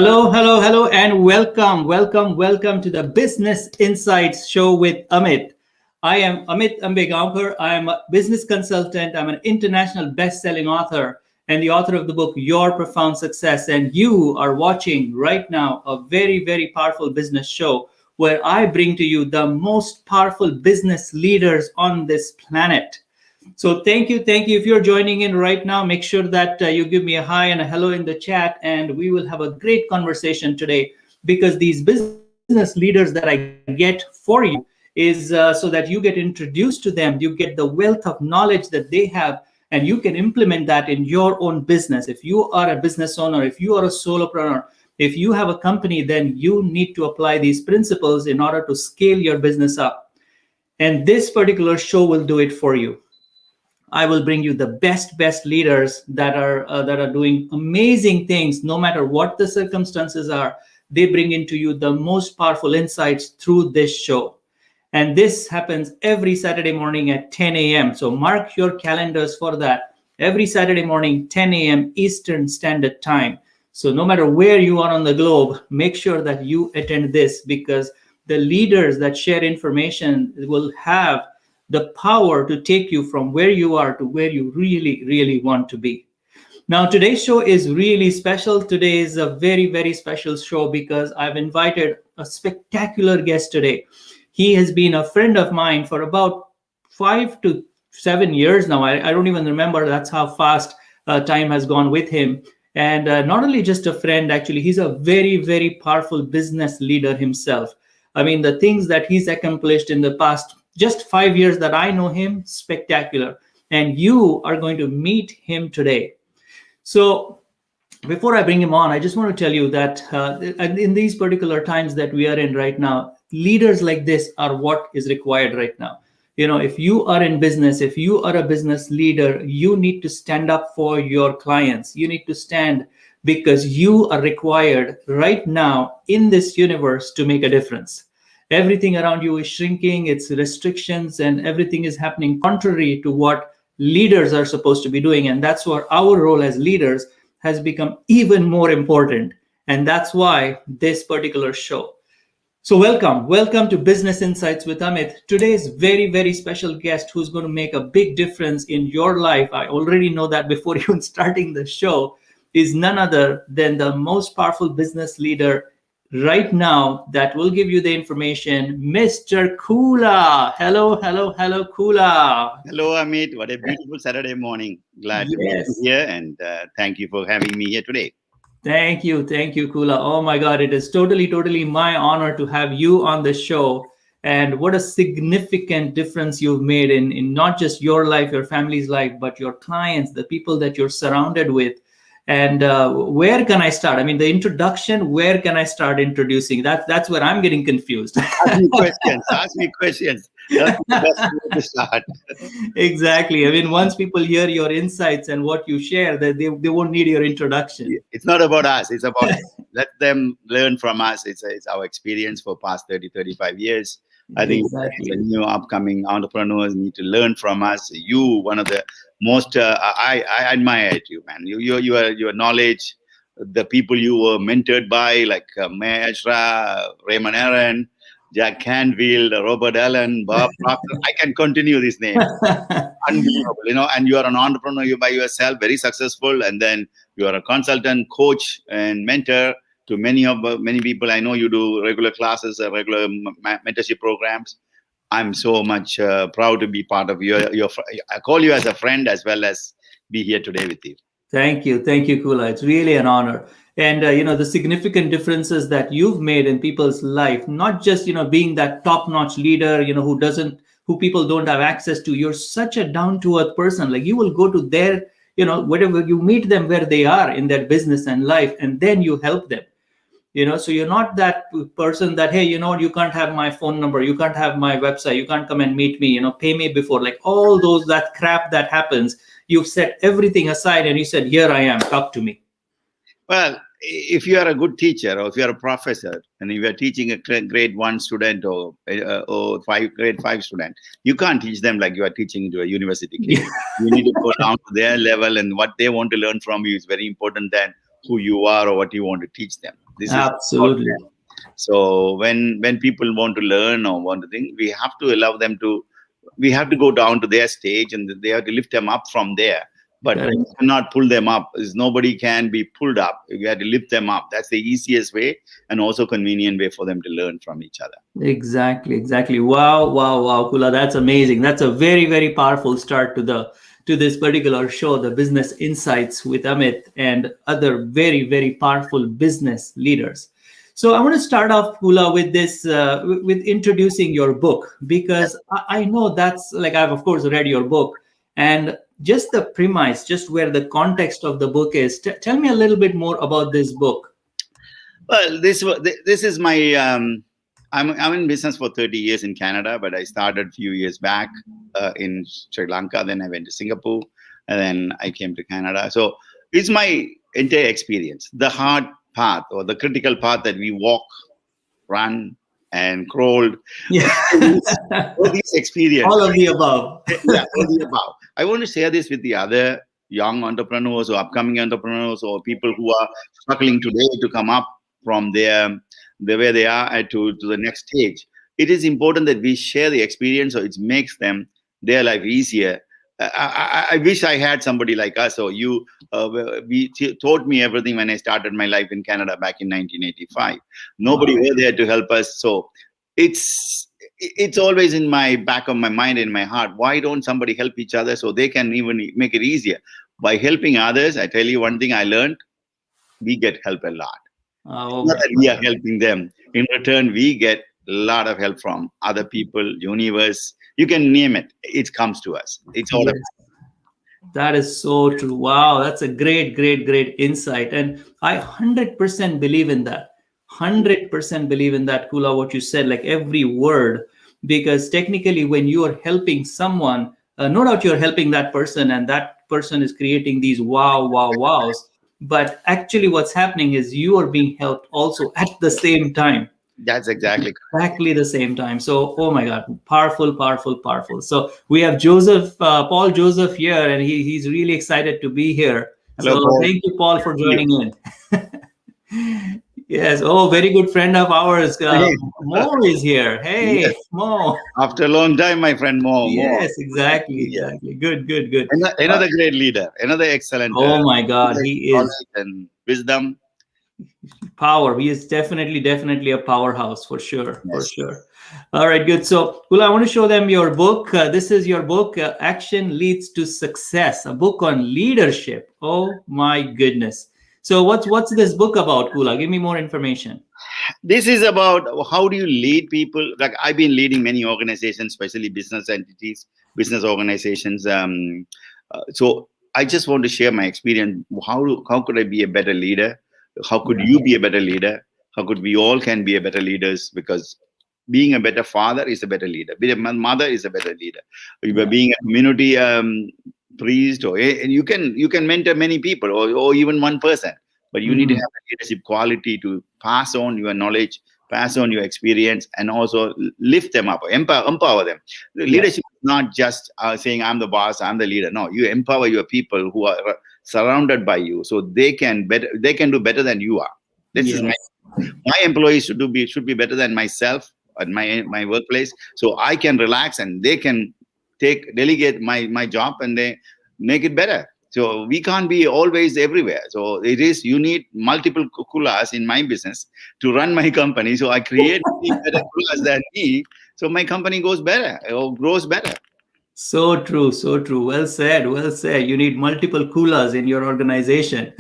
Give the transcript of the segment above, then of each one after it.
Hello, hello, hello, and welcome to the Business Insights Show with Amit. I am Amit Ambegaonkar. I am a business consultant. I'm an international best-selling author and the author of the book Your Profound Success. And you are watching right now a very, very powerful business show where I bring to you the most powerful business leaders on this planet. So thank you. If you're joining in right now, make sure that you give me a hi and a hello in the chat, and we will have a great conversation today because these business leaders that I get for you is so that you get introduced to them, you get the wealth of knowledge that they have, and you can implement that in your own business. If you are a business owner, if you are a solopreneur, if you have a company, then you need to apply these principles in order to scale your business up. And this particular show will do it for you. I will bring you the best leaders that are doing amazing things, no matter what the circumstances are. They bring into you the most powerful insights through this show. And this happens every Saturday morning at 10 a.m. So mark your calendars for that. Every Saturday morning, 10 a.m. Eastern Standard Time. So no matter where you are on the globe, make sure that you attend this, because the leaders that share information will have the power to take you from where you are to where you really want to be. Now, today's show is really special. Today is a very special show because I've invited a spectacular guest today. He has been a friend of mine for about 5 to 7 years now. I don't even remember. That's how fast time has gone with him. And not only just a friend, actually, he's a very powerful business leader himself. I mean, the things that he's accomplished in the past just 5 years that I know him, spectacular. And you are going to meet him today. So before I bring him on, I just want to tell you that in these particular times that we are in right now, leaders like this are what is required right now. You know, if you are in business, if you are a business leader, you need to stand up for your clients. You need to stand because you are required right now in this universe to make a difference. Everything around you is shrinking, it's restrictions, and everything is happening contrary to what leaders are supposed to be doing. And that's where our role as leaders has become even more important. And that's why this particular show. So welcome to Business Insights with Amit. Today's very special guest who's going to make a big difference in your life. I already know that before even starting the show, is none other than the most powerful business leader right now that will give you the information, Mr. Kula. Hello, Kula. Hello, Amit. What a beautiful Saturday morning. Glad to be here, and thank you for having me here today. Thank you, Kula. Oh my God, it is totally my honor to have you on the show. And what a significant difference you've made in not just your life, your family's life, but your clients, the people that you're surrounded with. And where can I start? I mean, the introduction, where can I start introducing? That's where I'm getting confused. Ask me questions. That's the best way to start. Exactly. I mean, once people hear your insights and what you share, they won't need your introduction. It's not about us. It's about let them learn from us. It's our experience for past 30-35 years. I think the new upcoming entrepreneurs need to learn from us. You, one of the most, I admire you, man. Your knowledge, the people you were mentored by, like Majesty, Raymond Aaron, Jack Canfield, Robert Allen, Bob Proctor. I can continue this name. Unbelievable, and you are an entrepreneur you by yourself, very successful, and then you are a consultant, coach, and mentor to many people. I know you do regular classes, regular mentorship programs. I'm so much proud to be part of your. I call you as a friend as well as be here today with you. Thank you, Kula. It's really an honor. And the significant differences that you've made in people's life, not just being that top-notch leader, who people don't have access to. You're such a down-to-earth person. Like, you will go to their, whatever, you meet them where they are in their business and life, and then you help them. So you're not that person that, hey, you can't have my phone number, you can't have my website, you can't come and meet me, pay me before, like all that crap that happens. You've set everything aside and you said, here I am, talk to me. Well, if you are a good teacher, or if you are a professor, and if you are teaching a grade 1 student or grade 5 student, you can't teach them like you are teaching to a university kid. You need to go down to their level, and what they want to learn from you is very important than who you are or what you want to teach them. This Absolutely. is so when people want to learn or want to think, we have to allow them to. We have to go down to their stage, and they have to lift them up from there. But Correct. we cannot pull them up. Nobody can be pulled up. We have to lift them up. That's the easiest way and also convenient way for them to learn from each other. Exactly. Wow, Kula, that's amazing. That's a very, very powerful start to this particular show, the Business Insights with Amit and other very, very powerful business leaders. So I want to start off, Kula, with this, with introducing your book, because I know that's like, I've of course read your book, and just the premise, just where the context of the book is. Tell me a little bit more about this book. Well, this is my. I'm in business for 30 years in Canada, but I started a few years back in Sri Lanka. Then I went to Singapore, and then I came to Canada. So it's my entire experience. The hard path or the critical path that we walk, run, and crawled. Yeah. All these experiences. All of the above. Yeah, all the above. I want to share this with the other young entrepreneurs or upcoming entrepreneurs or people who are struggling today to come up from where they are to the next stage. It is important that we share the experience, so it makes their life easier. I wish I had somebody like us or you. Taught me everything when I started my life in Canada back in 1985. Nobody was there to help us. So it's always in my back of my mind, in my heart. Why don't somebody help each other so they can even make it easier? By helping others, I tell you one thing I learned, we get help a lot. Not that we are helping them. In return, we get a lot of help from other people, universe. You can name it. It comes to us. It's all about. That is so true. Wow, that's a great insight. And I 100% believe in that. 100% believe in that, Kula, what you said, like every word. Because technically, when you are helping someone, no doubt you're helping that person, and that person is creating these wows. But actually, what's happening is you are being helped also at the same time. That's exactly the same time. So, oh my God, powerful. So we have Paul Joseph here, and he's really excited to be here. Hello, so Paul. Thank you, Paul, for joining in. Yes. Oh, very good friend of ours. Mo is here. Hey, yes. Mo. After a long time, my friend Mo. Yes, exactly. Good. Another great leader. Another excellent. Oh my God, he is. And wisdom. Power. He is definitely a powerhouse for sure. Yes. For sure. All right, good. So, Kula, I want to show them your book. This is your book, Action Leads to Success, a book on leadership. Oh my goodness. So what's this book about, Kula? Give me more information. This is about how do you lead people. Like I've been leading many organizations, especially business entities, business organizations. So I just want to share my experience. How could I be a better leader? How could you be a better leader? How could we all can be a better leaders? Because being a better father is a better leader. Being a mother is a better leader. Being a community priest, and you can mentor many people or even one person, but you need to have a leadership quality to pass on your knowledge, pass on your experience, and also lift them up, empower them. Leadership is not just saying I'm the boss, I'm the leader. No, you empower your people who are surrounded by you, so they can do better than you are. This is my employees should be better than myself at my workplace, so I can relax and they can delegate my job and they make it better. So we can't be always everywhere. So you need multiple Kulas in my business to run my company. So I create better Kulas than me. So my company goes better or grows better. So true. Well said. You need multiple Kulas in your organization.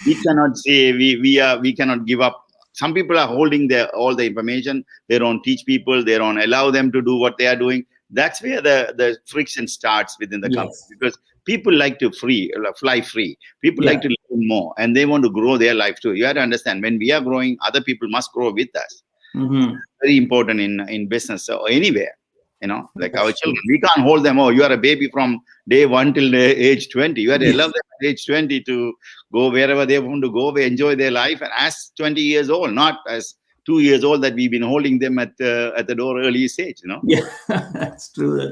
We cannot say we cannot give up. Some people are holding all the information. They don't teach people. They don't allow them to do what they are doing. That's where the friction starts within the company, because people like to fly free. People like to learn more, and they want to grow their life too. You have to understand, when we are growing, other people must grow with us. Very important in business or anywhere. Like our children, we can't hold them. Oh, you are a baby from day 1 till age 20. You have to love them at age 20 to go wherever they want to go. They enjoy their life, and as 20 years old, not as 2 years old that we've been holding them at the door early stage. Yeah, that's true.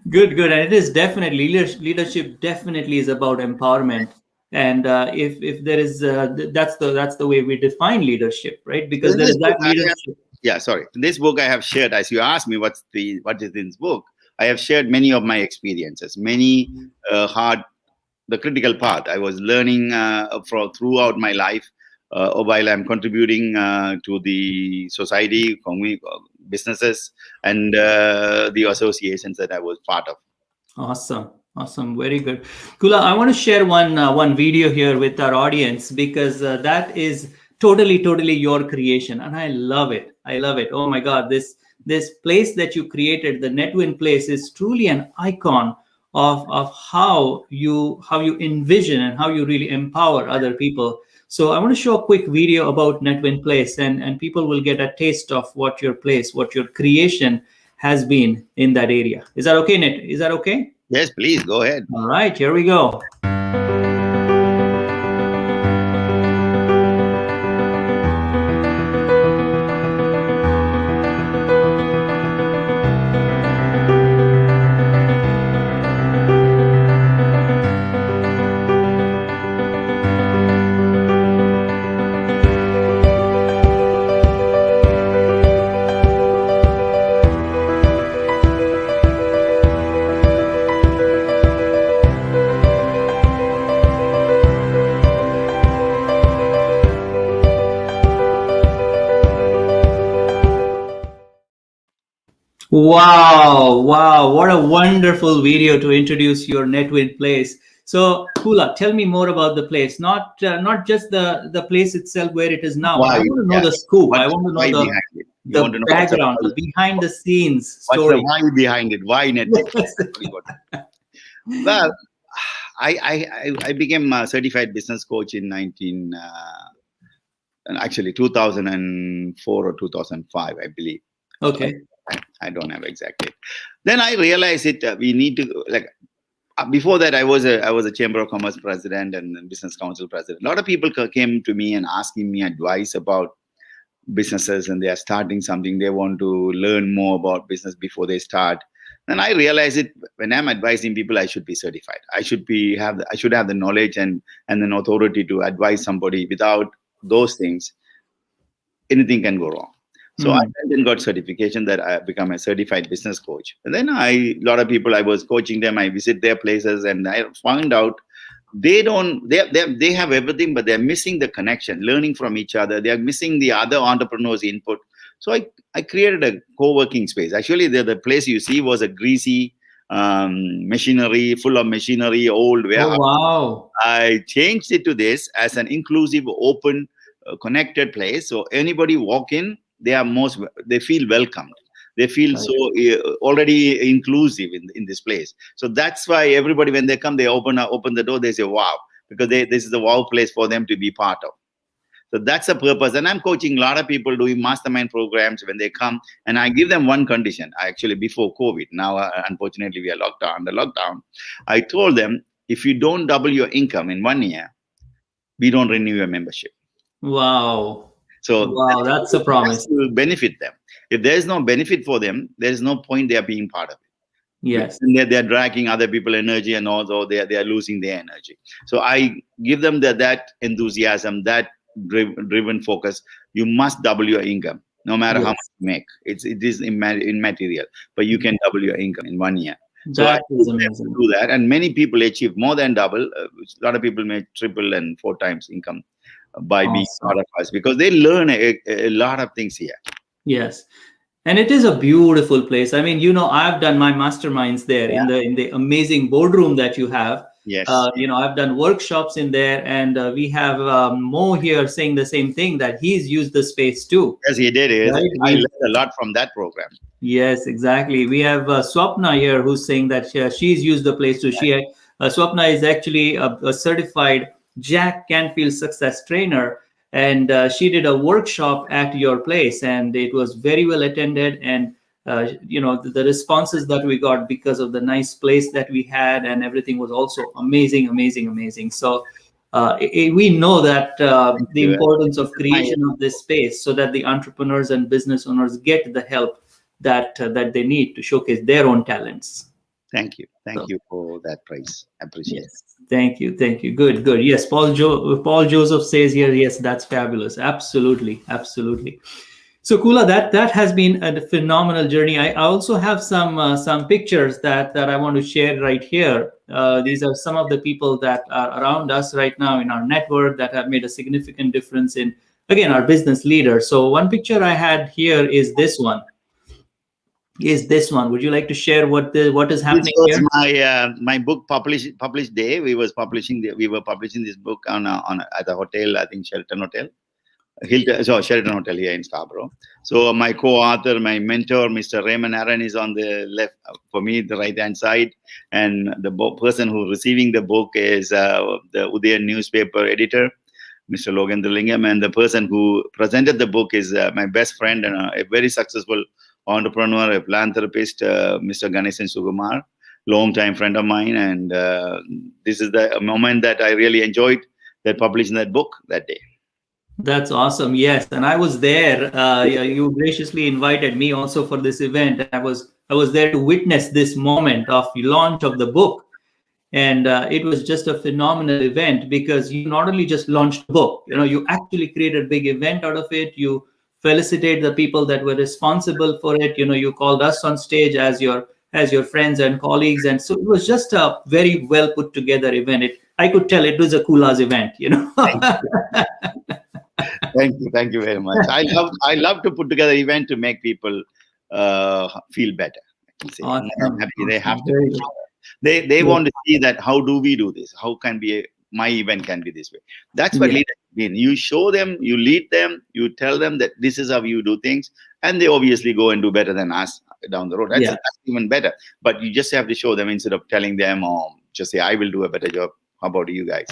Good. And it is definitely leadership. Definitely is about empowerment. And if there is, that's the way we define leadership, right? Because there is that leadership. In this book I have shared, as you asked me what is in this book, I have shared many of my experiences, many the critical part I was learning throughout my life, while I'm contributing to the society, businesses, and the associations that I was part of. Awesome, very good. Kula, I want to share one video here with our audience, because that is totally your creation, and I love it. Oh my God, this place that you created, the Netwyn place, is truly an icon of how you envision and how you really empower other people. So I want to show a quick video about Netwyn place, and people will get a taste of what your creation has been in that area. Is that okay, Net? Is that okay? Yes, please go ahead. All right, here we go. Wow, what a wonderful video to introduce your Netwyn place. So Kula, tell me more about the place, not just the place itself where it is now. I want to know the scoop. I want to know the background, the behind the scenes story. What's the why behind it? Why Netwyn? Well, I became a certified business coach in 2004 or 2005, I believe. Okay. I don't have exactly. Then I realized we need to, before that I was a Chamber of Commerce president and business council president. A lot of people came to me and asking me advice about businesses, and they are starting something. They want to learn more about business before they start. And I realized when I'm advising people, I should be certified. I should have the knowledge and an authority to advise somebody. Without those things, anything can go wrong. So I then got certification that I become a certified business coach. And then a lot of people, I was coaching them. I visit their places, and I found out they have everything, but they're missing the connection, learning from each other. They are missing the other entrepreneurs' input. So I created a co-working space. Actually, the place you see was a greasy machinery, full of machinery, old warehouse. Oh, wow. I changed it to this as an inclusive, open, connected place. So anybody walk in, they feel welcomed. They feel so already inclusive in this place. So that's why everybody, when they come, they open the door, they say, wow, because this is a wow place for them to be part of. So that's the purpose. And I'm coaching a lot of people doing mastermind programs when they come, and I give them one condition. Actually, before COVID, now unfortunately we are under lockdown. I told them, if you don't double your income in 1 year, we don't renew your membership. Wow. So that's a promise. To benefit them. If there is no benefit for them, there is no point they are being part of it. Yes. And they're dragging other people's energy, and also they are losing their energy. So I give them that enthusiasm, that driven focus. You must double your income, no matter how much you make. It is immaterial, but you can double your income in 1 year. That is amazing. Do that, and many people achieve more than double. A lot of people make triple and 4 times income by being part of us, because they learn a lot of things here. Yes. And it is a beautiful place. I mean, I've done my masterminds there in the amazing boardroom that you have. Yes. I've done workshops in there, and we have Mo here saying the same thing, that he's used the space too. Yes, he did. Right? I learned a lot from that program. Yes, exactly. We have Swapna here who's saying that she's used the place too. Swapna is actually a certified Jack Canfield success trainer, and she did a workshop at your place, and it was very well attended. And the responses that we got because of the nice place that we had, and everything was also amazing. So we know that the importance of creation of this space, so that the entrepreneurs and business owners get the help that they need to showcase their own talents. Thank you. Thank So, you for that praise. I appreciate it. yes, thank you, thank you. Good, good. Yes, Paul Joseph says here, yes, that's fabulous. Absolutely, absolutely. So Kula, that has been a phenomenal journey. I also have some pictures that I want to share right here. These are some of the people that are around us right now in our network that have made a significant difference in, again, our business leaders. So one picture I had here is this one. Would you like to share what is This happening was here? my book published day. We were publishing this book at a hotel, I think Sheraton Hotel here in Scarborough. So my co-author, my mentor, Mr. Raymond Aaron, is on the left for me, the right-hand side, and the person who's receiving the book is the Uthayan newspaper editor, Mr. Logan Lingam, and the person who presented the book is my best friend and a very successful entrepreneur, a philanthropist, Mr. Ganesan Sukumar, long-time friend of mine, and this is the moment that I really enjoyed that publishing that book that day. That's awesome. Yes, and I was there. Yeah, you graciously invited me also for this event. I was there to witness this moment of the launch of the book, and it was just a phenomenal event because you not only just launched a book, you actually created a big event out of it. You felicitate the people that were responsible for it. You called us on stage as your friends and colleagues, and so it was just a very well put together event. I could tell it was a Kulas event. Thank you very much. I love to put together event to make people feel better. Awesome. I'm happy they have to. They want to see that how do we do this? How can my event can be this way? That's what leadership means. You show them, you lead them, you tell them that this is how you do things, and they obviously go and do better than us down the road. That's even better. But you just have to show them instead of telling them or just say, I will do a better job. How about you guys?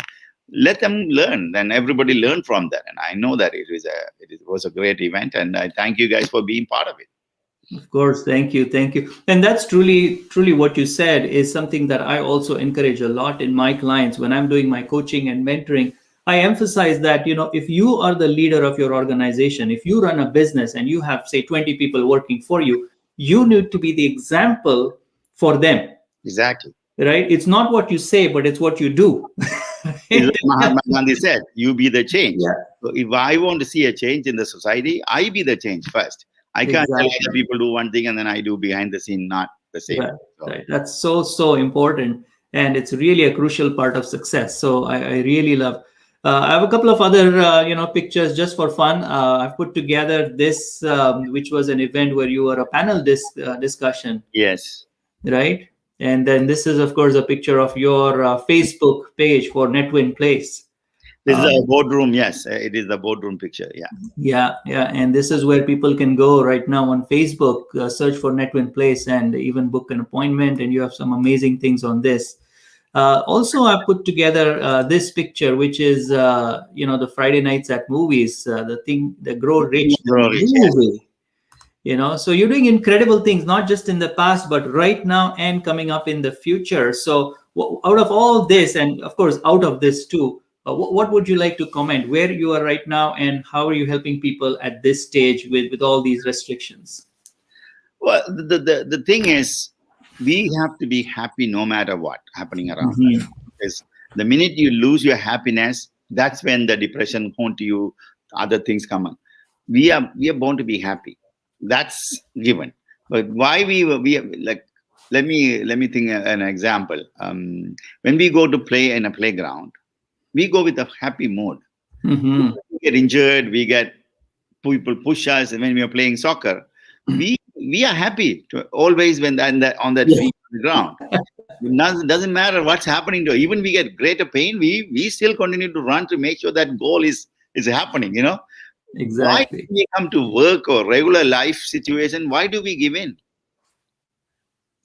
Let them learn, then everybody learn from that. And I know that it was a great event, and I thank you guys for being part of it. Of course, thank you. And that's truly what you said is something that I also encourage a lot in my clients when I'm doing my coaching and mentoring. I emphasize that, if you are the leader of your organization, if you run a business and you have, say, 20 people working for you, you need to be the example for them. Exactly. Right? It's not what you say, but it's what you do. Like Mahatma Gandhi said, you be the change. Yeah. So if I want to see a change in the society, I be the change first. I can't tell other people do one thing and then I do behind the scene, not the same. Right. Right. That's so important. And it's really a crucial part of success. So I really love. I have a couple of other, pictures just for fun. I've put together this, which was an event where you were a panel discussion. Yes. Right. And then this is, of course, a picture of your Facebook page for Netwyn Place. This is a boardroom. Yes, it is the boardroom picture. Yeah. Yeah. And this is where people can go right now on Facebook, search for Netwyn Place and even book an appointment. And you have some amazing things on this. Also, I put together this picture, which is, the Friday nights at movies, the Grow Rich movie. So you're doing incredible things, not just in the past, but right now and coming up in the future. So out of all this, and of course, out of this too, what would you like to comment where you are right now and how are you helping people at this stage with all these restrictions? Well, the thing is, we have to be happy no matter what happening around us. Because the minute you lose your happiness, that's when the depression haunt you, other things come on. We are born to be happy. That's given. But why we like, let me think an example. When we go to play in a playground, we go with a happy mood. We get injured, we get people push us, and when we are playing soccer, we are happy to always when on that field, on the ground. It doesn't matter what's happening to us. Even we get greater pain, we still continue to run to make sure that goal is happening, Exactly. Why do we come to work or regular life situation? Why do we give in?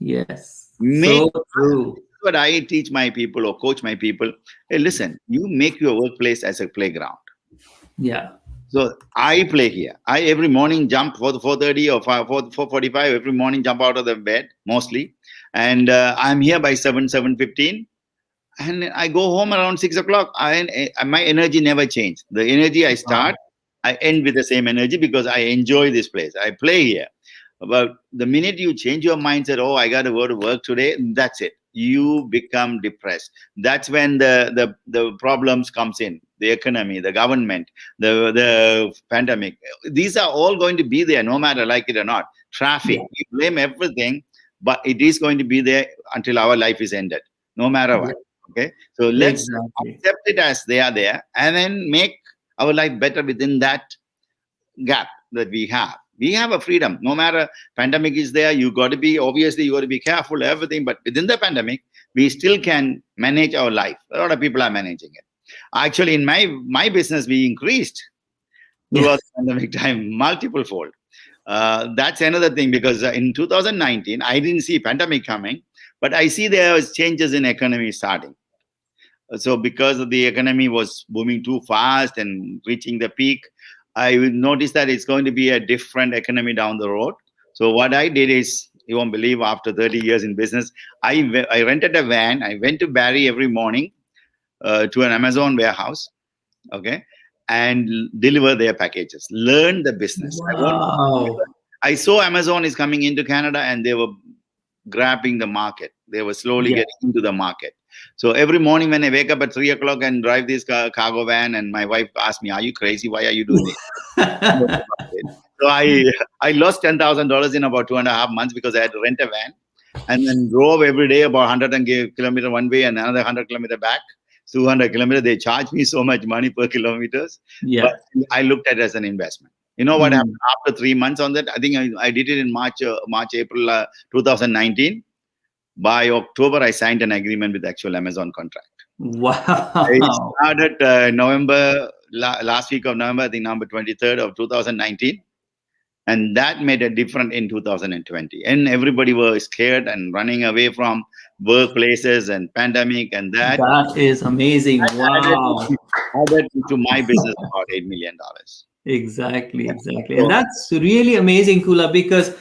Yes. So true. What I teach my people or coach my people, hey, listen, you make your workplace as a playground. Yeah. So I play here. I every morning jump for the 4:30 or 4:45. Every morning jump out of the bed mostly, and I'm here by 7:15, and I go home around 6 o'clock. My energy never changed. The energy I start, I end with the same energy because I enjoy this place. I play here. But the minute you change your mindset, oh, I got to go to work today, that's it. You become depressed. That's when the problems comes in. The economy, the government, the pandemic. These are all going to be there, no matter like it or not. Traffic, you blame everything, but it is going to be there until our life is ended, no matter what. Okay, so let's accept it as they are there, and then make our life better within that gap that we have. We have a freedom. No matter pandemic is there, you got to be, obviously, you got to be careful, everything. But within the pandemic, we still can manage our life. A lot of people are managing it. Actually, in my business, we increased throughout the pandemic time, multiple fold. That's another thing, because in 2019, I didn't see pandemic coming, but I see there was changes in economy starting. So because the economy was booming too fast and reaching the peak, I noticed that it's going to be a different economy down the road. So what I did is, you won't believe, after 30 years in business, I rented a van. I went to Barrie every morning to an Amazon warehouse, okay, and deliver their packages. Learn the business. Wow. I saw Amazon is coming into Canada, and they were grabbing the market. They were slowly getting into the market. So every morning when I wake up at 3 o'clock and drive this cargo van, and my wife asked me, "Are you crazy? Why are you doing this?" So I lost $10,000 in about 2.5 months because I had to rent a van, and then drove every day about 100 kilometers one way and another 100 kilometers back. 200 kilometers. They charged me so much money per kilometers. But I looked at it as an investment. You know what happened after 3 months on that? I think I did it in April 2019. By October, I signed an agreement with the actual Amazon contract. Wow. I started last week of November, I think November 23rd of 2019. And that made a difference in 2020. And everybody was scared and running away from workplaces and pandemic and that. That is amazing. Wow. Added to my business about $8 million. Exactly. And that's really amazing, Kula, because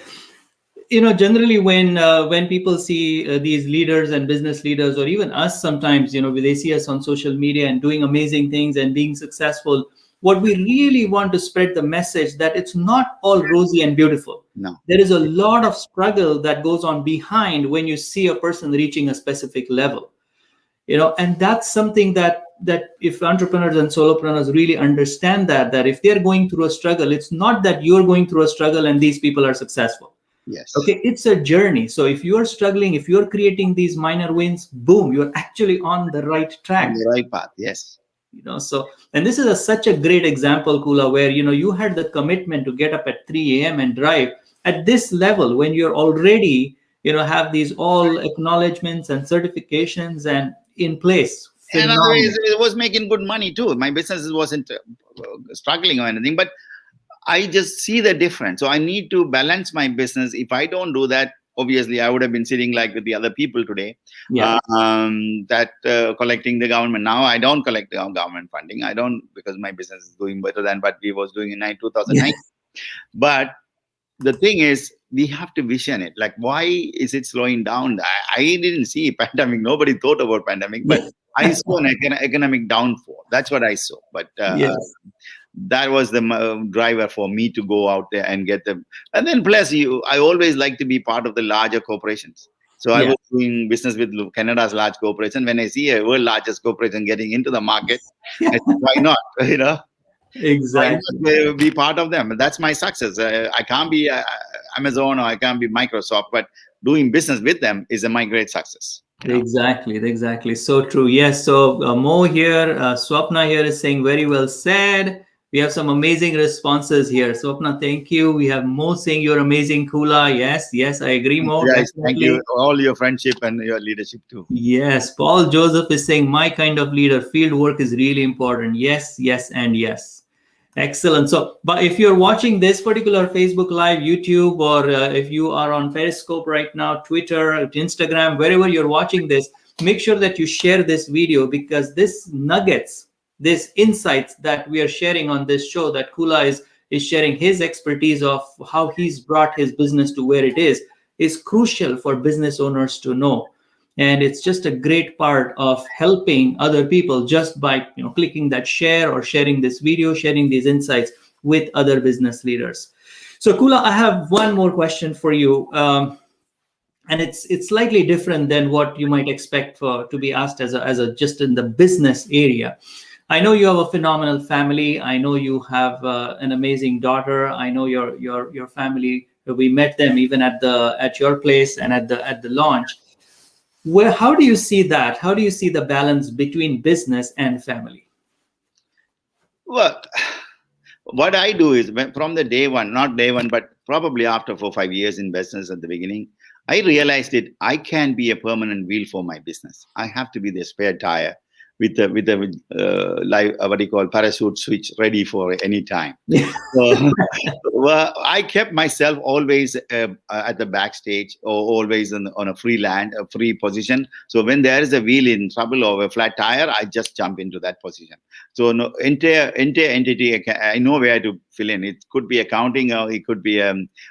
generally when people see these leaders and business leaders, or even us sometimes, they see us on social media and doing amazing things and being successful, what we really want to spread the message that it's not all rosy and beautiful. No. There is a lot of struggle that goes on behind when you see a person reaching a specific level. And that's something that if entrepreneurs and solopreneurs really understand that if they're going through a struggle, it's not that you're going through a struggle and these people are successful. Yes. Okay, it's a journey. So if you're struggling, if you're creating these minor wins, boom, you're actually on the right track. On the right path, yes. And this is such a great example, Kula, where you had the commitment to get up at 3 a.m. and drive at this level when you're already have these all acknowledgements and certifications and in place. And otherwise, it was making good money too. My business wasn't struggling or anything, but I just see the difference. So I need to balance my business. If I don't do that, obviously I would have been sitting like with the other people today, collecting the government. Now I don't collect the government funding. I don't, because my business is doing better than what we was doing in 2009. But the thing is, we have to vision it. Like, why is it slowing down? I didn't see pandemic. Nobody thought about pandemic, but I saw an economic downfall. That's what I saw. But that was the driver for me to go out there and get them. And then plus, I always like to be part of the larger corporations. So I was doing business with Canada's large corporation. When I see a world largest corporation getting into the market, I said, why not? Exactly. Be part of them. That's my success. I can't be Amazon or I can't be Microsoft, but doing business with them is my great success. Exactly. So true. Yes. So Mo here, Swapna here is saying very well said. We have some amazing responses here. Swapna, thank you. We have Mo saying you're amazing, Kula. Yes, I agree, Mo. Yes, thank you. All your friendship and your leadership too. Yes. Paul Joseph is saying my kind of leader, field work is really important. Yes, and yes. Excellent. So, but if you're watching this particular Facebook Live, YouTube, or if you are on Periscope right now, Twitter, Instagram, wherever you're watching this, make sure that you share this video, because this nuggets, this insights that we are sharing on this show, that Kula is sharing his expertise of how he's brought his business to where it is crucial for business owners to know. And it's just a great part of helping other people just by clicking that share or sharing this video, sharing these insights with other business leaders. So Kula, I have one more question for you. And it's slightly different than what you might expect to be asked as a just in the business area. I know you have a phenomenal family. I know you have an amazing daughter. I know your family. We met them even at your place and at the launch. How do you see that? How do you see the balance between business and family? Well, what I do is from the day one, not day one, but probably after 4-5 years in business at the beginning, I realized that I can't be a permanent wheel for my business. I have to be the spare tire with a what do you call parachute switch ready for any time. So, well, I kept myself always at the backstage or always on a free position. So when there is a wheel in trouble or a flat tire, I just jump into that position. So no, entire entity, I know where to fill in. It could be accounting, or it could be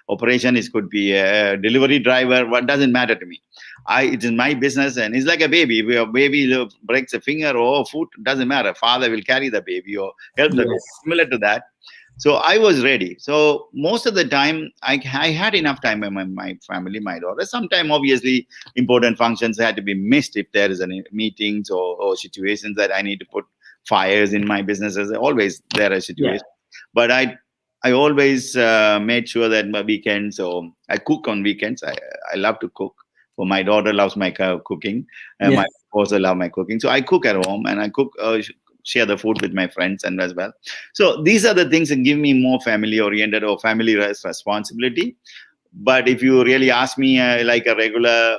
operation, it could be a delivery driver. What doesn't matter to me. It is my business, and it's like a baby. If a baby breaks a finger or a foot, doesn't matter. Father will carry the baby or help the baby. Similar to that. So I was ready. So most of the time, I had enough time with my family, my daughter. Sometimes, obviously, important functions had to be missed if there is any meetings or situations that I need to put fires in my businesses. Always there are situations. Yeah. But I always made sure that my weekends, so I cook on weekends. I love to cook. Well, my daughter loves my cooking, and my also love my cooking. So I cook at home, and I cook, share the food with my friends and as well. So these are the things that give me more family-oriented or family responsibility. But if you really ask me, like a regular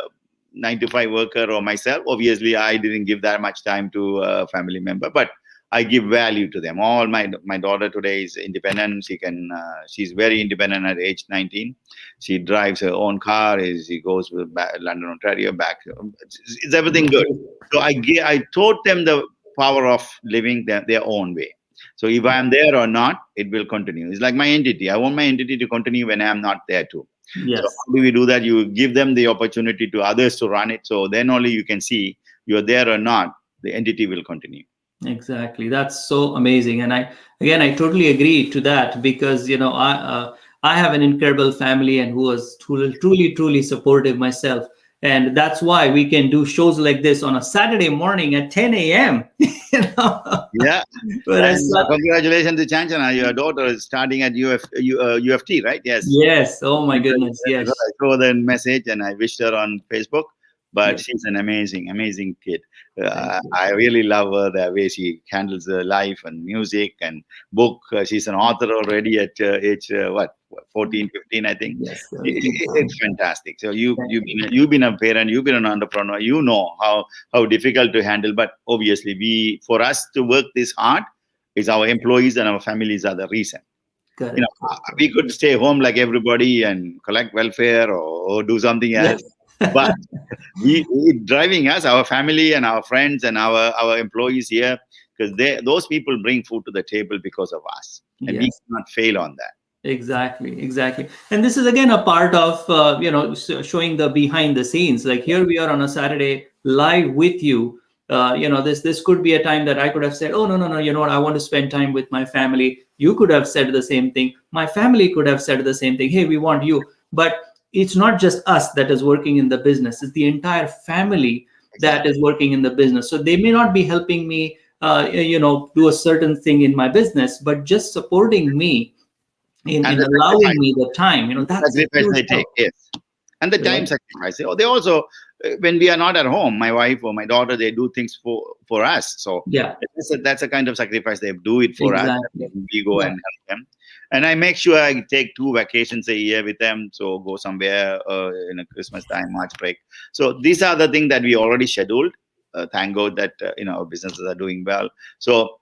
9-to-5 worker or myself, obviously I didn't give that much time to a family member, but I give value to them. All my daughter today is independent. She's very independent at age 19. She drives her own car. She goes to London, Ontario, back. It's everything good. So I taught them the power of living their own way. So if I am there or not, it will continue. It's like my entity. I want my entity to continue when I am not there too. Yes. So how do we do that? You give them the opportunity to others to run it. So then only you can see you're there or not, the entity will continue. Exactly. That's so amazing. And I totally agree to that, because, I have an incredible family and who was truly supportive myself. And that's why we can do shows like this on a Saturday morning at 10 a.m. Yeah. Congratulations to Chanchana. Your daughter is starting at UFT, right? Yes. Yes. Oh my goodness. Yes. I saw the message and I wished her on Facebook. But she's an amazing kid. I really love her, the way she handles her life and music and book. She's an author already at age 14, 15, I think. Yes, it's fantastic. So you've been a parent, you've been an entrepreneur. You know how difficult to handle. But obviously, for us to work this hard, is our employees and our families are the reason. We could stay home like everybody and collect welfare or do something else. But we driving us, our family and our friends and our employees here, because those people bring food to the table because of us, and we cannot fail on that. Exactly. And this is again a part of showing the behind the scenes. Like here we are on a Saturday live with you. This could be a time that I could have said, oh no, you know what, I want to spend time with my family. You could have said the same thing. My family could have said the same thing. Hey, we want you, but it's not just us that is working in the business. It's the entire family that is working in the business. So they may not be helping me, do a certain thing in my business, but just supporting me in allowing me the time. That's sacrifice they take. Yes, and the time sacrifice. They also, when we are not at home, my wife or my daughter, they do things for us. So that's a kind of sacrifice. They do it for us. We go and help them. And I make sure I take 2 vacations a year with them. So go somewhere in a Christmas time, March break. So these are the things that we already scheduled. Thank God that our businesses are doing well. So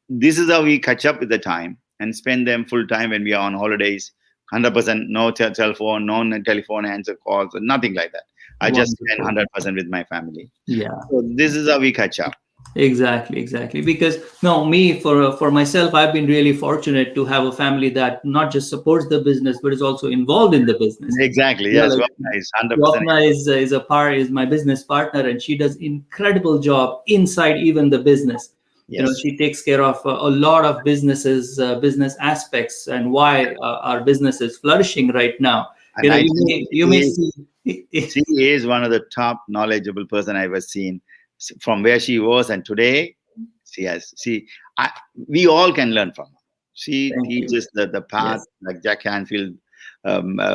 this is how we catch up with the time and spend them full time when we are on holidays. 100%, no telephone, no telephone answer calls, nothing like that. I just spend 100% with my family. Yeah. So this is how we catch up. Exactly. Because for myself, I've been really fortunate to have a family that not just supports the business, but is also involved in the business. Exactly. Yes. Nice. 100%. Swapna is my business partner, and she does incredible job inside even the business. Yes. She takes care of a lot of businesses, business aspects, and why our business is flourishing right now. And I think You may see. she is one of the top knowledgeable person I've ever seen. From where she was and today, we all can learn from her. She Thank you. teaches the path, Yes. like Jack Canfield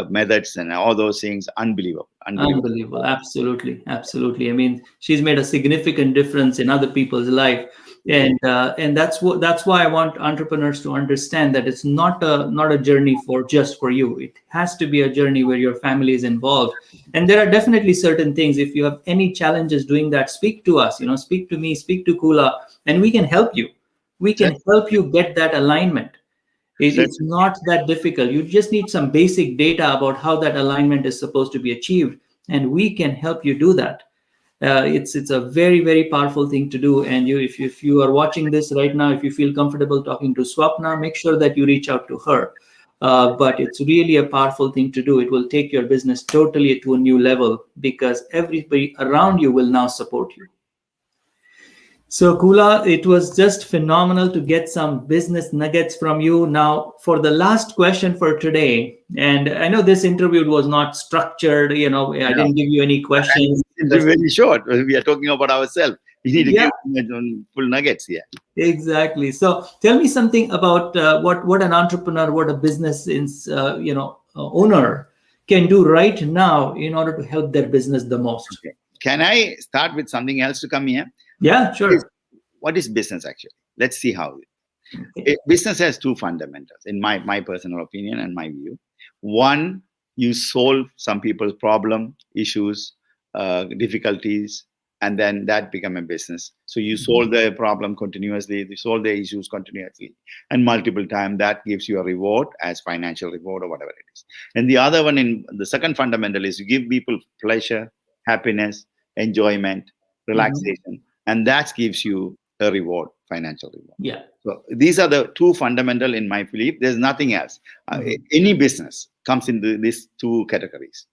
methods and all those things. Unbelievable. Unbelievable. Absolutely. Absolutely. I mean, she's made a significant difference in other people's life. And that's why I want entrepreneurs to understand that it's not a journey just for you. It has to be a journey where your family is involved. And there are definitely certain things. If you have any challenges doing that, speak to us, speak to me, speak to Kula, and we can help you. We can help you get that alignment. It's not that difficult. You just need some basic data about how that alignment is supposed to be achieved, and we can help you do that. It's a very, very powerful thing to do. And if you are watching this right now, if you feel comfortable talking to Swapna, make sure that you reach out to her. But it's really a powerful thing to do. It will take your business totally to a new level because everybody around you will now support you. So Kula, it was just phenomenal to get some business nuggets from you. Now, for the last question for today, and I know this interview was not structured, I didn't give you any questions. It's very short. We are talking about ourselves. We need to give full nuggets here. Exactly. So tell me something about what an entrepreneur, what a business owner can do right now in order to help their business the most. Okay. Can I start with something else to come here? Yeah, sure. What is business actually? Let's see how. Business has two fundamentals, in my personal opinion and my view. One, you solve some people's problem, issues, difficulties, and then that become a business. So you solve their problem continuously, you solve their issues continuously, and multiple times. That gives you a reward as financial reward or whatever it is. And the other one, in the second fundamental, is you give people pleasure, happiness, enjoyment, relaxation, and that gives you a reward, financial reward. Yeah. So these are the two fundamental in my belief. There's nothing else. Any business comes into these two categories.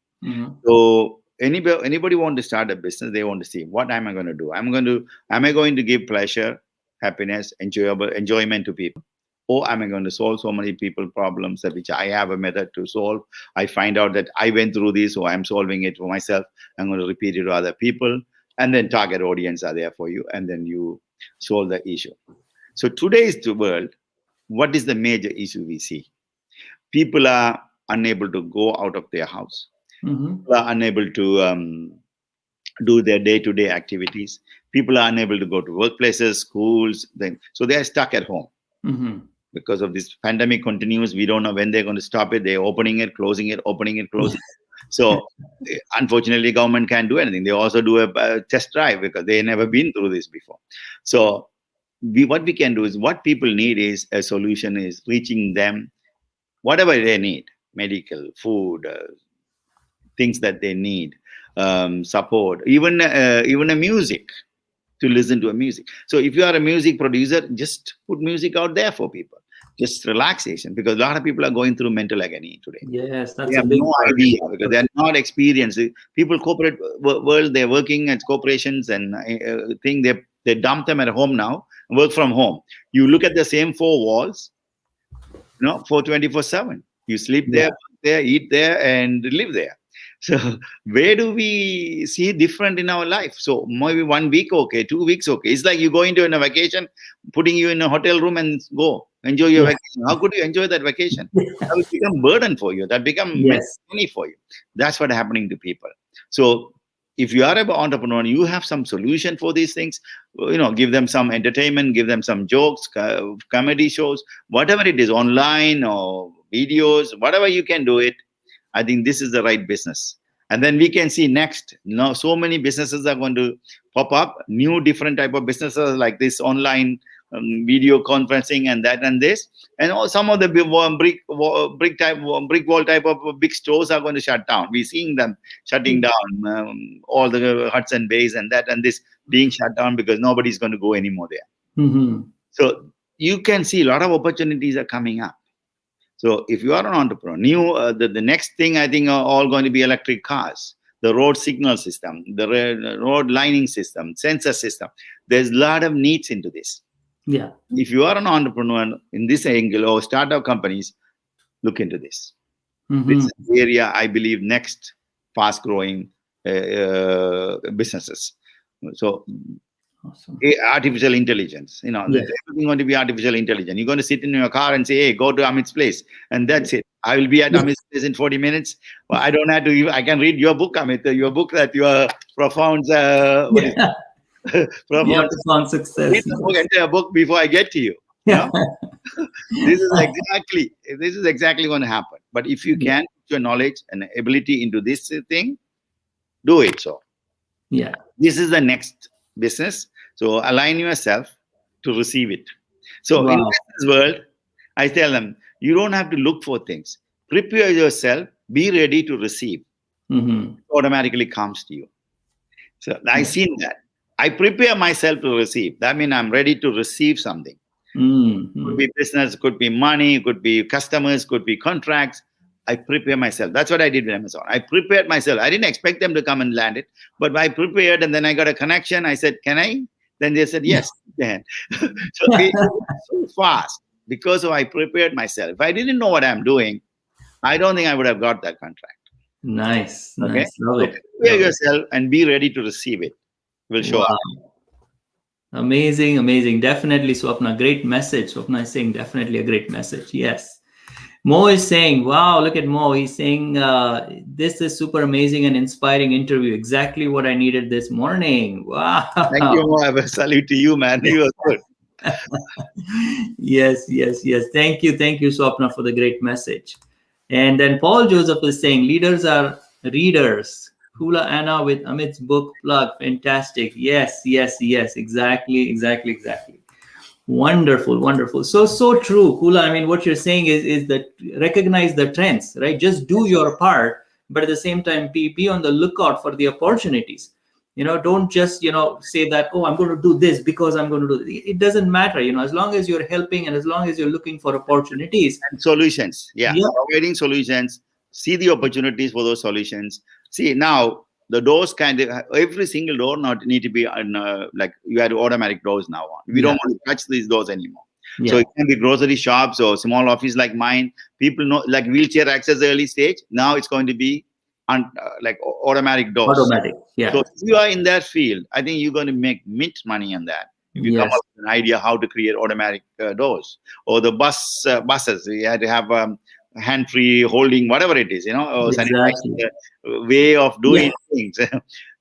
So anybody want to start a business, they want to see, what am I going to do? Am I going to give pleasure, happiness, enjoyment to people? Or am I going to solve so many people problems which I have a method to solve? I find out that I went through this, so I'm solving it for myself. I'm going to repeat it to other people. And then target audience are there for you. And then you solve the issue. So today's world, what is the major issue we see? People are unable to go out of their house. People are unable to do their day-to-day activities. People are unable to go to workplaces, schools. So they are stuck at home. Because of this pandemic continues, we don't know when they're going to stop it. They're opening it, closing it, opening it, closing it. So unfortunately, government can't do anything. They also do a test drive because they never been through this before. So what we can do is, what people need is a solution, is reaching them whatever they need, medical, food, things that they need, support, even a music, to listen to a music. So if you are a music producer, just put music out there for people. Just relaxation, because a lot of people are going through mental agony today. Yes, that's they have no idea because they're not experienced. People, corporate world, they're working at corporations and they dump them at home now, work from home. You look at the same four walls, for 24/7. You sleep there, eat there, and live there. So where do we see different in our life? So maybe 1 week, okay, 2 weeks, okay. It's like you go into a vacation, putting you in a hotel room and go enjoy your vacation. How could you enjoy that vacation? That will become burden for you. That become money for you. That's what's happening to people. So if you are an entrepreneur, you have some solution for these things. Give them some entertainment, give them some jokes, comedy shows, whatever it is, online or videos, whatever you can do it. I think this is the right business. And then we can see next. Now, so many businesses are going to pop up, new different type of businesses like this online video conferencing and that and this. And some of the brick wall type of big stores are going to shut down. We're seeing them shutting down, all the huts and bays and that and this being shut down because nobody's going to go anymore there. So you can see a lot of opportunities are coming up. So if you are an entrepreneur, the next thing I think are all going to be electric cars, the road signal system, the road lining system, sensor system. There's a lot of needs into this. Yeah. If you are an entrepreneur in this angle or startup companies, look into this. This is the area I believe next fast growing businesses. So Awesome. artificial intelligence, Yes. everything going to be artificial intelligence. You're going to sit in your car and say, hey, go to Amit's place, and that's it. I will be at Amit's place in 40 minutes. Well, I don't have to, I can read your book, Amit, your book that you are profound, profound. Profound success. Read the book, entire book before I get to you. Yeah. This is exactly going to happen. But if you can put your knowledge and ability into this thing, do it. So Yeah. this is the next business. So align yourself to receive it. So in business world, I tell them, you don't have to look for things. Prepare yourself, be ready to receive. It automatically comes to you. So I've seen that. I prepare myself to receive. That means I'm ready to receive something. Could be business, could be money, could be customers, could be contracts. I prepare myself. That's what I did with Amazon. I prepared myself. I didn't expect them to come and land it, but I prepared, and then I got a connection. I said, can I? Then they said, yes, you can. So it was so fast because I prepared myself. If I didn't know what I'm doing, I don't think I would have got that contract. Nice. Okay? Nice. Love it. Prepare yourself and be ready to receive it. Will show up. Amazing, amazing. Definitely, Swapna. Great message. Swapna is saying definitely a great message. Yes. Mo is saying, wow, look at Mo. He's saying, this is super amazing and inspiring interview. Exactly what I needed this morning. Wow. Thank you, Mo. I have a salute to you, man. You are good. Yes. Thank you, Swapna, for the great message. And then Paul Joseph is saying, leaders are readers. Kula Anna with Amit's book plug. Fantastic. Yes. Exactly. Wonderful. So true, Kula. I mean, what you're saying is that recognize the trends, right? Just do your part, but at the same time, be on the lookout for the opportunities. Don't just, say that, oh, I'm going to do this because I'm going to do it. It doesn't matter, as long as you're helping and as long as you're looking for opportunities. And solutions. Yeah. Providing solutions. See the opportunities for those solutions. See, now the doors every single door not need to be like you have automatic doors now. We don't want to touch these doors anymore. So it can be grocery shops or small office like mine. People know, like wheelchair access early stage. Now it's going to be like automatic doors. Automatic. Yeah. So if you are in that field, I think you're going to make mint money on that. If you come up with an idea how to create automatic doors, or the buses, you had to have hand-free holding, whatever it is, or sanitized way of doing things.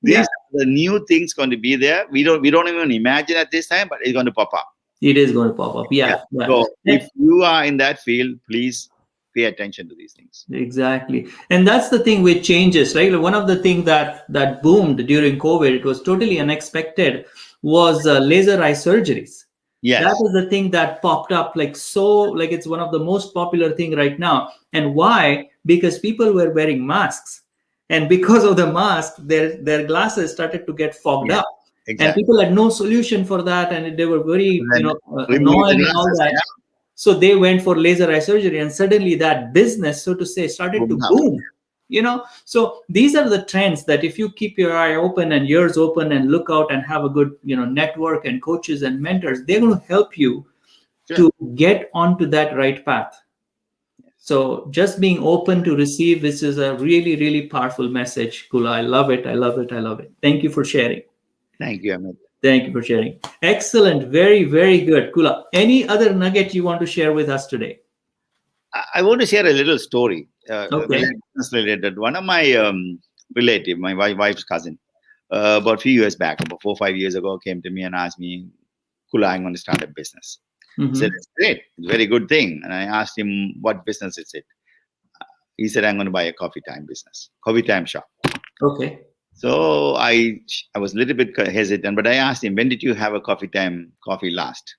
These are the new things going to be there. We don't even imagine at this time, but it's going to pop up. It is going to pop up. Yeah. So if you are in that field, please pay attention to these things. Exactly. And that's the thing with changes, right? One of the things that boomed during COVID, it was totally unexpected, was laser eye surgeries. Yes. That is the thing that popped up like it's one of the most popular thing right now. And why? Because people were wearing masks. And because of the mask, their glasses started to get fogged up. Exactly. And people had no solution for that. And they were very, annoying and all that. So they went for laser eye surgery, and suddenly that business, so to say, started to boom. So these are the trends that if you keep your eye open and ears open and look out and have a good, network and coaches and mentors, they're going to help you to get onto that right path. So just being open to receive, this is a really, really powerful message, Kula. I love it. Thank you for sharing. Thank you, Amit. Thank you for sharing. Excellent. Very, very good. Kula, any other nugget you want to share with us today? I want to share a little story. Business related. One of my relative, my wife's cousin, about a few years back, about 4 or 5 years ago, came to me and asked me, Kula, I'm going to start a business. I said, it's great. It's a very good thing. And I asked him, what business is it? He said, I'm going to buy a coffee time shop. Okay. So I was a little bit hesitant, but I asked him, when did you have a coffee last?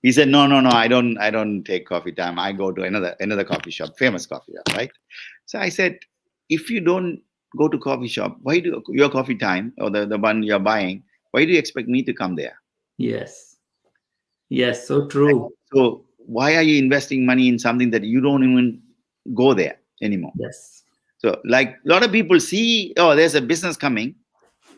He said, no, I don't take coffee time. I go to another coffee shop, famous coffee shop, right? So I said, if you don't go to coffee shop, why do your coffee time or the one you're buying, why do you expect me to come there? Yes, so true. So why are you investing money in something that you don't even go there anymore? Yes. So like a lot of people see, oh, there's a business coming,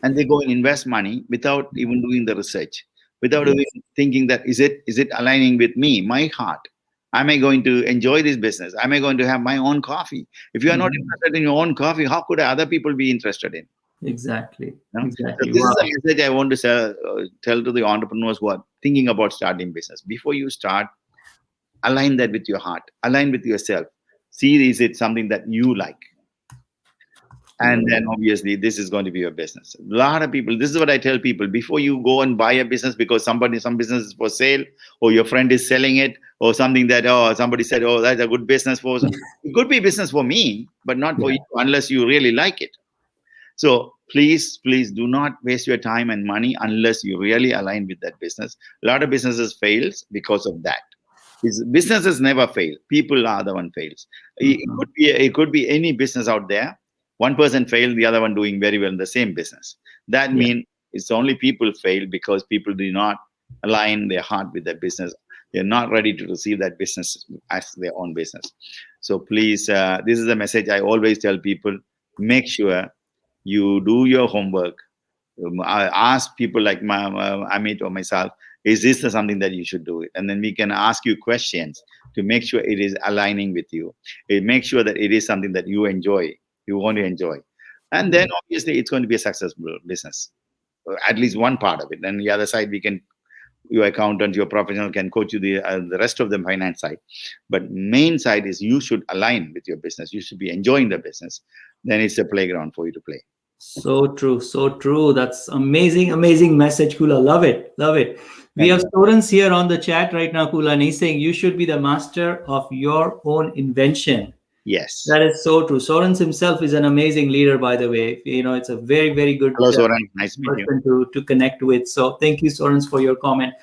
and they go and invest money without even doing the research. without Yes. even thinking that is it aligning with me, my heart? Am I going to enjoy this business? Am I going to have my own coffee? If you are not Mhm. interested in your own coffee, how could other people be interested in? Exactly. You know? So Exactly. this is Wow. a message I want to tell to the entrepreneurs who are thinking about starting business. Before you start, align that with your heart, align with yourself. See, is it something that you like? And then obviously this is going to be your business. A lot of people, this is what I tell people: before you go and buy a business because some business is for sale, or your friend is selling it, or something that, oh, somebody said, oh, that's a good business for, it could be business for me, but not for Yeah. you unless you really like it. So please do not waste your time and money unless you really align with that business. A lot of businesses fails because of that. Businesses never fail. People are the one fails. Mhm. It could be any business out there. One person failed, the other one doing very well in the same business. That Yeah. means it's only people fail because people do not align their heart with their business. They're not ready to receive that business as their own business. So please, this is a message I always tell people: make sure you do your homework. I ask people like Amit or myself, is this something that you should do it? And then we can ask you questions to make sure it is aligning with you. Make sure that it is something that you enjoy, you want to enjoy. And then obviously it's going to be a successful business, at least one part of it. And the other side, your accountant, your professional can coach you the rest of the finance side. But main side is you should align with your business. You should be enjoying the business. Then it's a playground for you to play. So true, so true. That's amazing, amazing message, Kula. Love it, love it. We Thank have you. students here on the chat right now, Kula, and he's saying you should be the master of your own invention. Yes. That is so true. Soren himself is an amazing leader, by the way. You know, it's a very, very good Hello, Soran. Nice to meet you. person to connect with. So thank you, Soren, for your comment.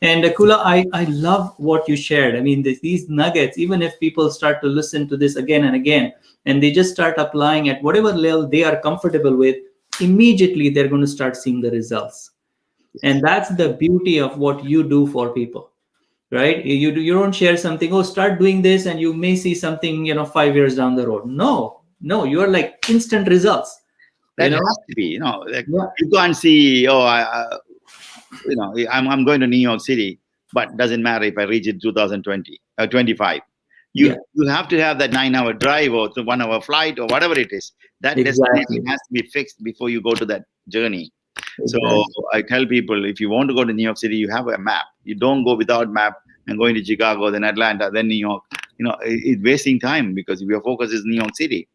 And Kula, I love what you shared. I mean, these nuggets, even if people start to listen to this again and again, and they just start applying at whatever level they are comfortable with, immediately they're going to start seeing the results. And that's the beauty of what you do for people, right? You don't share something, oh, start doing this and you may see something, 5 years down the road. No, you're like instant results, That has to be, like Yeah. you can't see, oh, I'm going to New York City, but doesn't matter if I reach it 2020 or 25. Yeah, You have to have that 9-hour drive or 1-hour flight or whatever it is. That exactly. destination has to be fixed before you go to that journey. So Exactly. I tell people, if you want to go to New York City, you have a map. You don't go without map and going to Chicago, then Atlanta, then New York. It's wasting time because if your focus is New York City.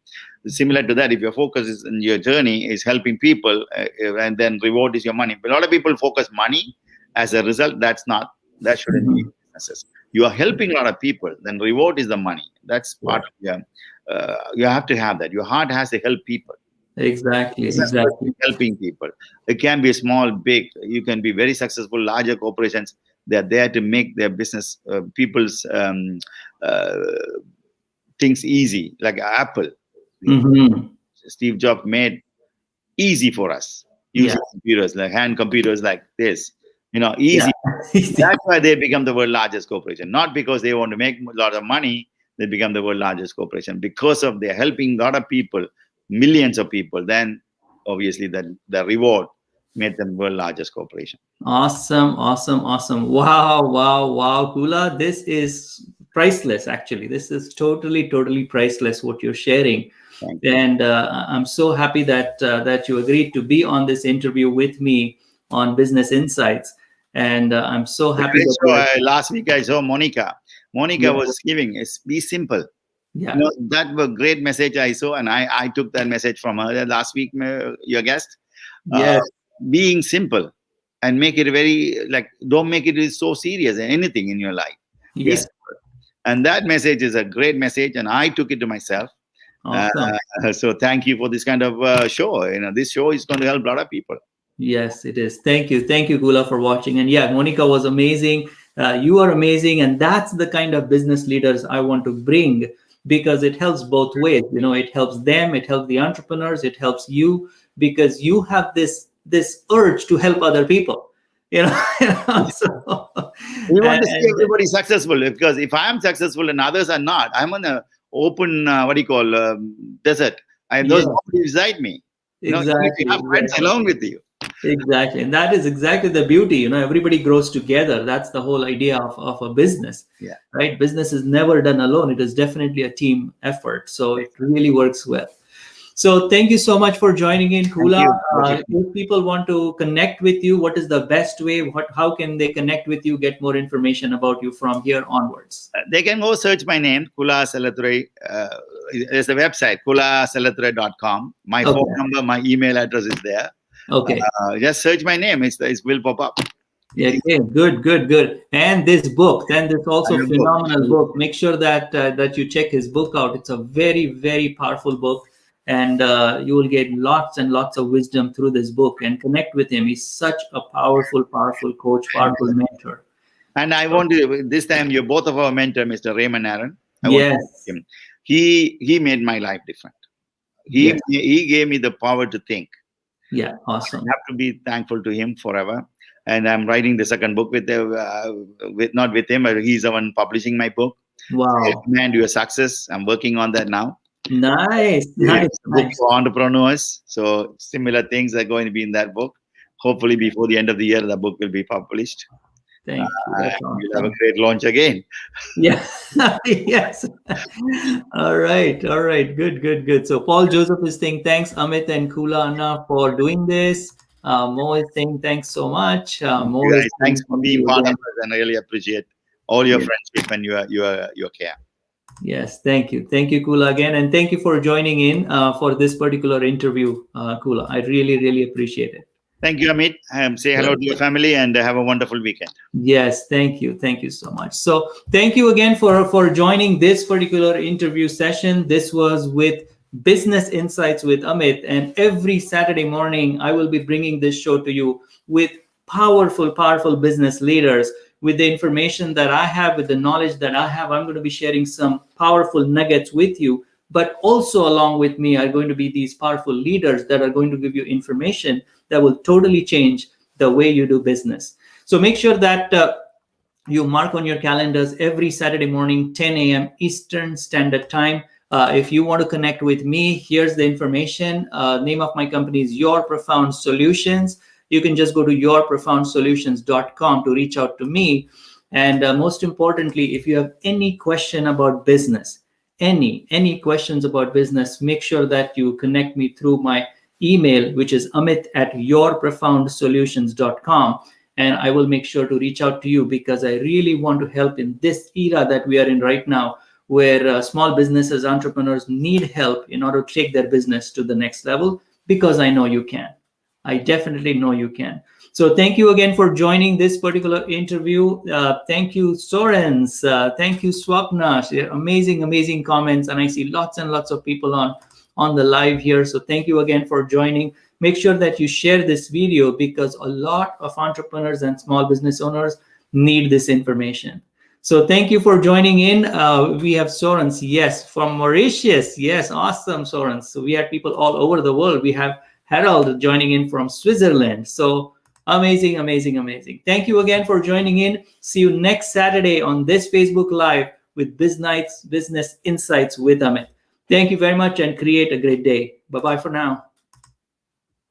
Similar to that, if your focus is in your journey is helping people, and then reward is your money. But a lot of people focus money as a result. That shouldn't be Mhm. businesses. You are helping a lot of people, then reward is the money. That's Yeah, part of you have to have that. Your heart has to help people. exactly. Business Exactly. person helping people. It can be small, big. You can be very successful. Larger corporations, they're there to make their business people's uh, things easy. Like Apple, Hmm. Steve Jobs made easy for us Yeah. using computers, like hand computers like this. Yeah. Easy. That's why they become the world's largest corporation. Not because they want to make a lot of money. They become the world's largest corporation because of they're helping a lot of people, millions of people. Then obviously the reward made them world largest corporation. Awesome. Awesome. Awesome. Wow. Wow. Wow. Kula, this is priceless. Actually, this is totally, totally priceless. What you're sharing. Thank you. And I'm so happy that you agreed to be on this interview with me on Business Insights. And I'm so The happy great that show, you're. last week I saw Monica. Monica Yeah. was giving is be simple. Yeah. That was a great message I saw, and I took that message from her last week. Your guest, uh, Yes. being simple and make it very like don't make it so serious in anything in your life. Be Yes. simple. And that message is a great message, and I took it to myself. Uh, Awesome. so thank you for this kind of show. This show is going to help a lot of people. Yes, it is. Thank you. Thank you, Kula, for watching. And yeah, Monica was amazing. You are amazing. And that's the kind of business leaders I want to bring because it helps both ways. It helps them, it helps the entrepreneurs, it helps you because you have this urge to help other people. So We want to see and everybody successful because if I am successful and others are not, I'm on an open, desert. And those yeah, nobody beside me. You need to exactly, have friends exactly. along with you. Exactly. And that is exactly the beauty. Everybody grows together. That's the whole idea of a business, Yeah. right? Business is never done alone. It is definitely a team effort. So it really works well. So thank you so much for joining in, Kula. If people want to connect with you, what is the best way? How can they connect with you, get more information about you from here onwards? They can go search my name, Kula Sellathurai. There's a website, kulasellathurai.com. My phone number, my email address is there. Okay. Just search my name. It will pop up. Yeah, good. And this book, then this also phenomenal book. Make sure that you check his book out. It's a very, very powerful book. And you will get lots and lots of wisdom through this book and connect with him. He's such a powerful coach, powerful mentor. And I want to, this time, you're both of our mentor, Mr. Raymond Aaron. Yes. Him. He made my life different. He gave me the power to think. Yeah, awesome. I have to be thankful to him forever. And I'm writing the second book not with him, but he's the one publishing my book. Wow. Man, your success. I'm working on that now. Nice. Book for entrepreneurs. So similar things are going to be in that book. Hopefully before the end of the year, the book will be published. Thank you. Awesome. You'll have a great launch again. Yeah. Yes. All right. Good. So Paul Joseph is saying thanks, Amit and Kula Anna, for doing this. Mo is saying thanks so much. Thanks for being part of us, and I really appreciate all your friendship and your care. Yes, thank you, Kula, again, and thank you for joining in for this particular interview, Kula. I really appreciate it. Thank you, Amit. Say hello to your family and have a wonderful weekend. Yes, thank you so much. So thank you again for joining this particular interview session. This was with Business Insights with Amit, and every Saturday morning I will be bringing this show to you with powerful business leaders. With the information that I have, with the knowledge that I have, I'm going to be sharing some powerful nuggets with you. But also along with me are going to be these powerful leaders that are going to give you information that will totally change the way you do business. So make sure that you mark on your calendars every Saturday morning, 10 a.m. Eastern Standard Time. If you want to connect with me, here's the information. Name of my company is Your Profound Solutions. You can just go to yourprofoundsolutions.com to reach out to me. And most importantly, if you have any question about business, any questions about business, make sure that you connect me through my email, which is amit@yourprofoundsolutions.com. And I will make sure to reach out to you because I really want to help in this era that we are in right now, where small businesses, entrepreneurs need help in order to take their business to the next level, because I know you can. I definitely know you can. So thank you again for joining this particular interview. Thank you, Sorens. Thank you, Swapna. Amazing comments. And I see lots and lots of people on the live here. So thank you again for joining. Make sure that you share this video because a lot of entrepreneurs and small business owners need this information. So thank you for joining in. We have Sorens, yes, from Mauritius. Yes, awesome, Sorens. So we have people all over the world. We have Harold joining in from Switzerland. So amazing. Thank you again for joining in. See you next Saturday on this Facebook Live with Business Insights with Amit. Thank you very much and create a great day. Bye-bye for now.